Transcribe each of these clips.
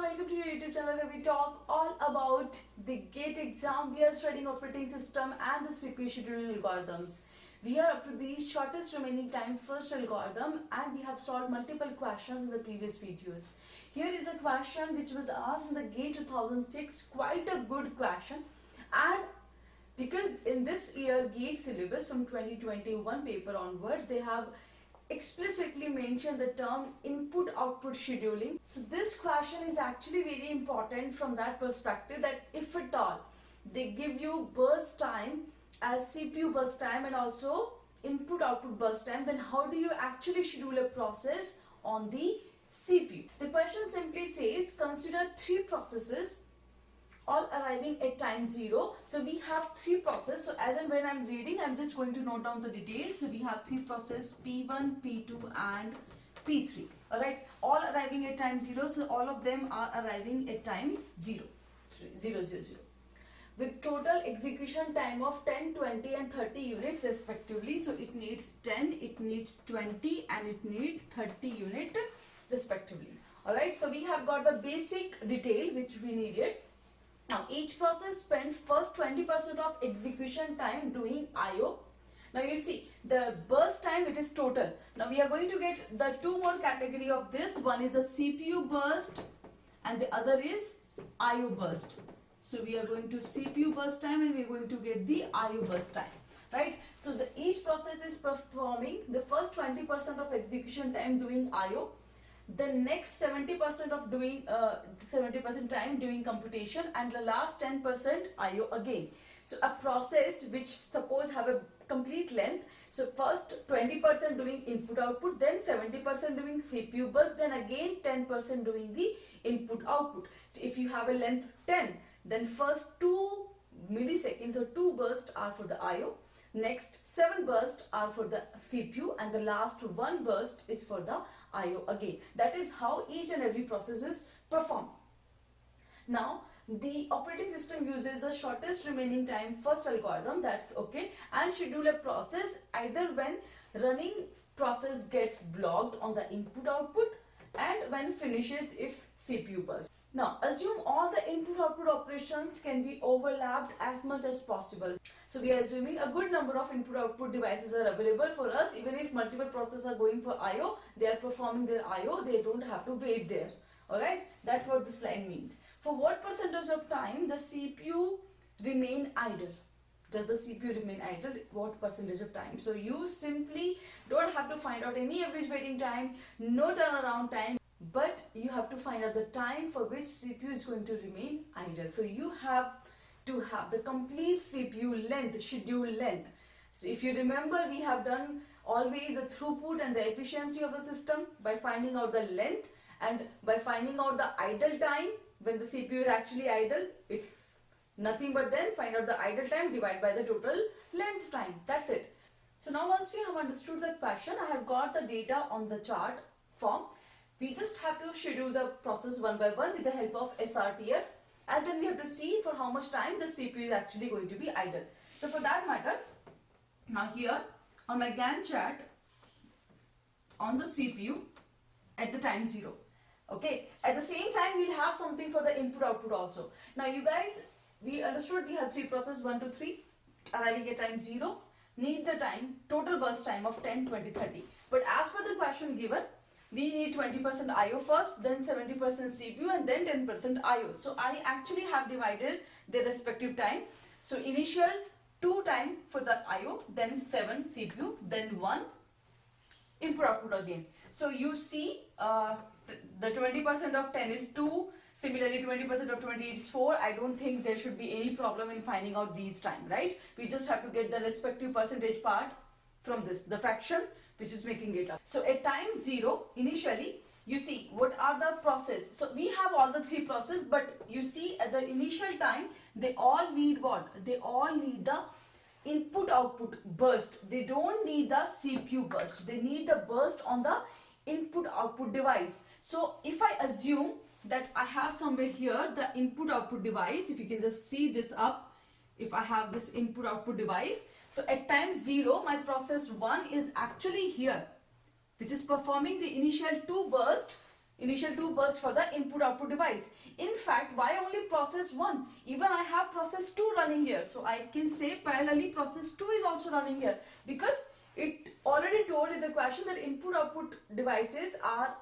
welcome to your YouTube channel where we talk all about the GATE exam. We are studying operating system and the CPU scheduling algorithms. We are up to the shortest remaining time first algorithm and we have solved multiple questions in the previous videos. Here is a question which was asked in the GATE 2006, quite a good question, and because in this year GATE syllabus from 2021 paper onwards they have explicitly mentioned the term input output scheduling. So this question is actually very important from that perspective that if at all they give you burst time as CPU burst time and also input output burst time, then how do you actually schedule a process on the CPU? The question simply says consider three processes all arriving at time 0. So we have three processes. So as and when I'm reading, I'm just going to note down the details. So we have three processes P1, P2 and P3. Alright, all arriving at time 0. So all of them are arriving at time 0. With total execution time of 10, 20 and 30 units respectively. So it needs 10, it needs 20 and it needs 30 units respectively. Alright, so we have got the basic detail which we needed. Now each process spends first 20% of execution time doing I/O. Now you see the burst time, it is total. Now we are going to get the two more category of this. One is a CPU burst and the other is I/O burst. So we are going to CPU burst time and we are going to get the I/O burst time, right? So each process is performing the first 20% of execution time doing I/O. The next 70% of doing 70% time doing computation and the last 10% I/O again. So a process which suppose have a complete length, so first 20% doing input output, then 70% doing CPU burst, then again 10% doing the input output. So if you have a length 10, then first 2 milliseconds or 2 bursts are for the I/O. Next 7 bursts are for the CPU and the last 1 burst is for the I/O again. That is how each and every process is performed. Now the operating system uses the shortest remaining time first algorithm, that's okay, and schedule a process either when running process gets blocked on the input output and when finishes its CPU burst. Now assume all the input output operations can be overlapped as much as possible. So we are assuming a good number of input output devices are available for us. Even if multiple processes are going for I/O, they are performing their I/O, they don't have to wait there. Alright, that's what this line means. For what percentage of time the CPU remain idle? Does the CPU remain idle? What percentage of time? So you simply don't have to find out any average waiting time, no turnaround time, but you have to find out the time for which CPU is going to remain idle. So you have to have the complete CPU length, schedule length. So if you remember, we have done always the throughput and the efficiency of the system by finding out the length and by finding out the idle time. When the CPU is actually idle, it's nothing but then find out the idle time divided by the total length time. That's it. So now once we have understood the question, I have got the data on the chart form. We just have to schedule the process one by one with the help of SRTF, and then we have to see for how much time the CPU is actually going to be idle. So for that matter, now here on my Gantt chart on the CPU at the time 0. Okay, at the same time we'll have something for the input output also. Now you guys, we understood we have three processes 1 to 3 arriving at time 0, need the time, total burst time of 10, 20, 30. But as per the question given, we need 20% I/O first, then 70% CPU and then 10% I/O. So I actually have divided their respective time. So initial 2 time for the I/O, then 7 CPU, then 1 input output again. So you see the 20% of 10 is 2, similarly 20% of 20 is 4. I don't think there should be any problem in finding out these time, right? We just have to get the respective percentage part from this, the fraction which is making it up. So at time 0, initially, you see what are the process. So we have all the three processes, but you see at the initial time, they all need what? They all need the input output burst. They don't need the CPU burst. They need the burst on the input output device. So if I assume that I have somewhere here the input output device, if you can just see this up, if I have this input output device, so at time 0, my process 1 is actually here, which is performing the initial 2 bursts initial 2 bursts for the input output device. In fact, why only process 1? Even I have process 2 running here. So I can say parallelly process 2 is also running here, because it already told in the question that input output devices are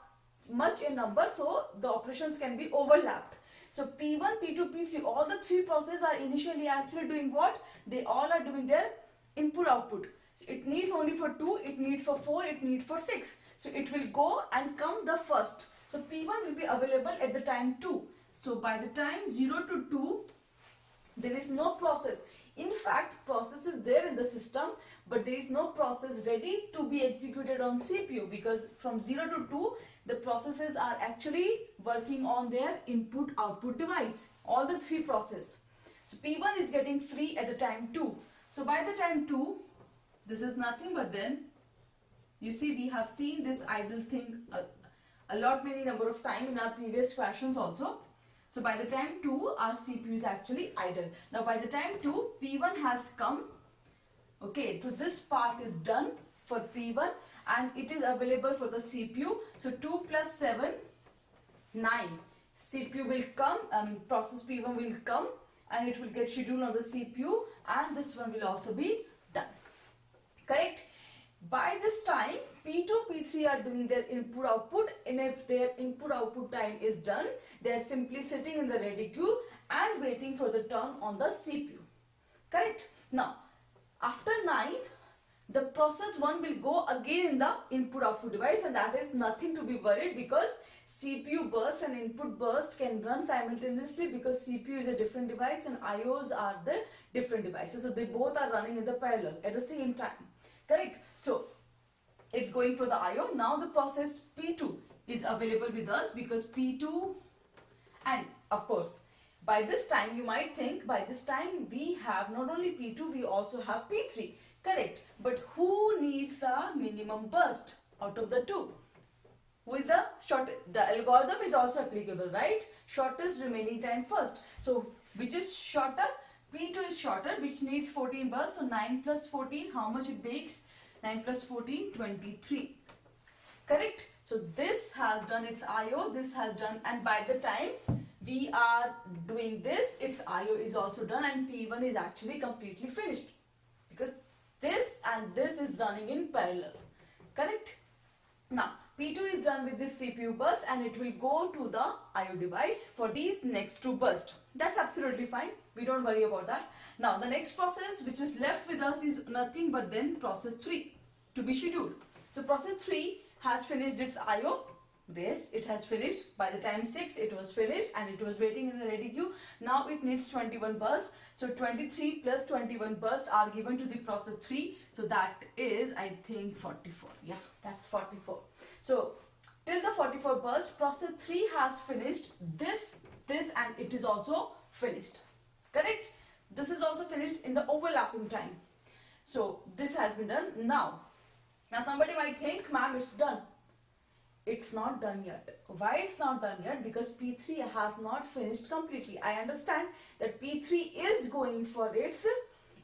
much in number, so the operations can be overlapped. So P1, P2, P3, all the 3 processes are initially actually doing what? They all are doing their input output. So it needs only for 2, it needs for 4, it needs for 6. So it will go and come the first. So P1 will be available at the time 2. So by the time 0 to 2, there is no process. In fact, process is there in the system, but there is no process ready to be executed on CPU, because from 0 to 2, the processes are actually working on their input output device. All the 3 processes. So P1 is getting free at the time 2. So by the time 2, this is nothing but then, you see, we have seen this idle thing a lot many number of time in our previous questions also. So by the time 2, our CPU is actually idle. Now by the time 2, P1 has come. Okay, so this part is done for P1 and it is available for the CPU. So 2 plus 7, 9. CPU will come, process P1 will come and it will get scheduled on the CPU, and this one will also be done. Correct? By this time, P2, P3 are doing their input output, and if their input output time is done, they are simply sitting in the ready queue and waiting for the turn on the CPU. Correct? Now, after 9, the process 1 will go again in the input output device, and that is nothing to be worried, because CPU burst and input burst can run simultaneously, because CPU is a different device and IOs are the different devices. So they both are running in the parallel at the same time. Correct? So it's going for the IO. Now the process P2 is available with us, because P2, and of course by this time you might think, by this time we have not only P2, we also have P3. Correct? But who needs a minimum burst out of the 2? Who is the shortest? The algorithm is also applicable, right? Shortest remaining time first. So which is shorter? P2 is shorter, which needs 14 bursts. So 9 plus 14, how much it makes? 9 plus 14, 23. Correct? So this has done its IO, this has done, and by the time we are doing this, its IO is also done, and P1 is actually completely finished, because this and this is running in parallel. Correct? Now P2 is done with this CPU burst, and it will go to the IO device for these next 2 bursts. That's absolutely fine. We don't worry about that. Now the next process which is left with us is nothing but then process 3 to be scheduled. So process 3 has finished its IO. Yes, it has finished. By the time 6, it was finished and it was waiting in the ready queue. Now it needs 21 bursts. So 23 plus 21 bursts are given to the process 3. So that is, I think, 44. Yeah, that's 44. So till the 44 burst, process 3 has finished this, and it is also finished. Correct? This is also finished in the overlapping time. So this has been done. Now somebody might think, ma'am, it's done. It's not done yet. Why it's not done yet? Because P3 has not finished completely. I understand that P3 is going for its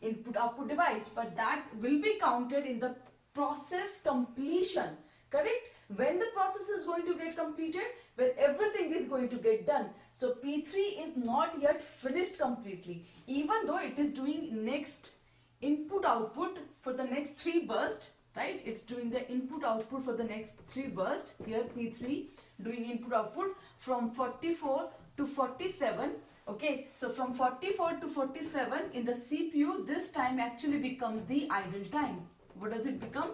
input output device, but that will be counted in the process completion. Correct? When the process is going to get completed, when everything is going to get done. So P3 is not yet finished completely, even though it is doing next input output for the next 3 bursts. Right? It's doing the input output for the next 3 bursts. Here P3 doing input output from 44 to 47. Okay, so from 44 to 47 in the CPU, this time actually becomes the idle time. What does it become?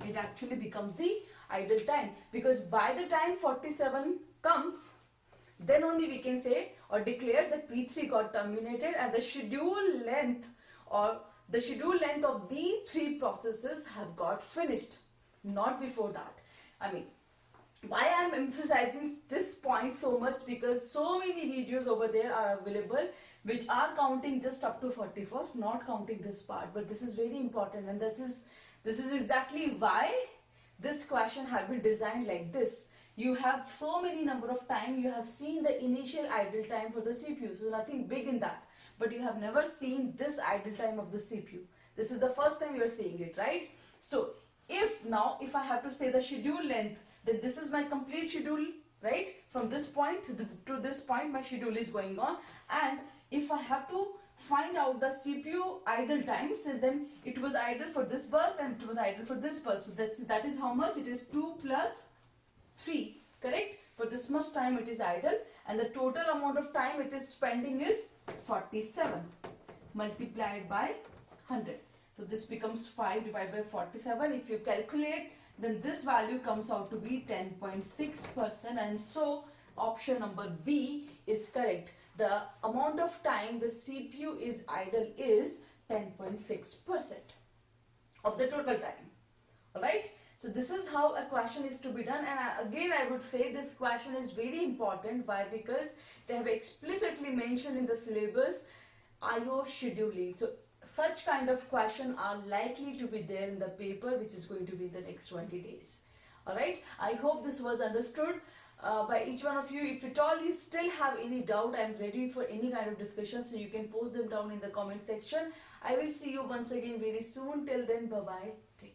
It actually becomes the idle time, because by the time 47 comes, then only we can say or declare that P3 got terminated, and the schedule length of these 3 processes have got finished, not before that. I mean, why I am emphasizing this point so much, because so many videos over there are available which are counting just up to 44, not counting this part. But this is very important, and this is exactly why this question has been designed like this. You have so many number of time, you have seen the initial idle time for the CPU, so nothing big in that. But you have never seen this idle time of the CPU. This is the first time you are seeing it, right? So if I have to say the schedule length, then this is my complete schedule, right? From this point to this point my schedule is going on, and if I have to find out the CPU idle times, then it was idle for this burst and it was idle for this burst. So that is how much it is, 2 plus 3, correct? For this much time it is idle, and the total amount of time it is spending is 47 multiplied by 100. So this becomes 5 divided by 47. If you calculate, then this value comes out to be 10.6%, and so option number B is correct. The amount of time the CPU is idle is 10.6% of the total time. Alright, so this is how a question is to be done, and again I would say this question is very important. Why? Because they have explicitly mentioned in the syllabus IO scheduling. So such kind of question are likely to be there in the paper, which is going to be in the next 20 days. Alright, I hope this was understood by each one of you. If at all you still have any doubt, I am ready for any kind of discussion, so you can post them down in the comment section. I will see you once again very soon. Till then, bye bye. Take care.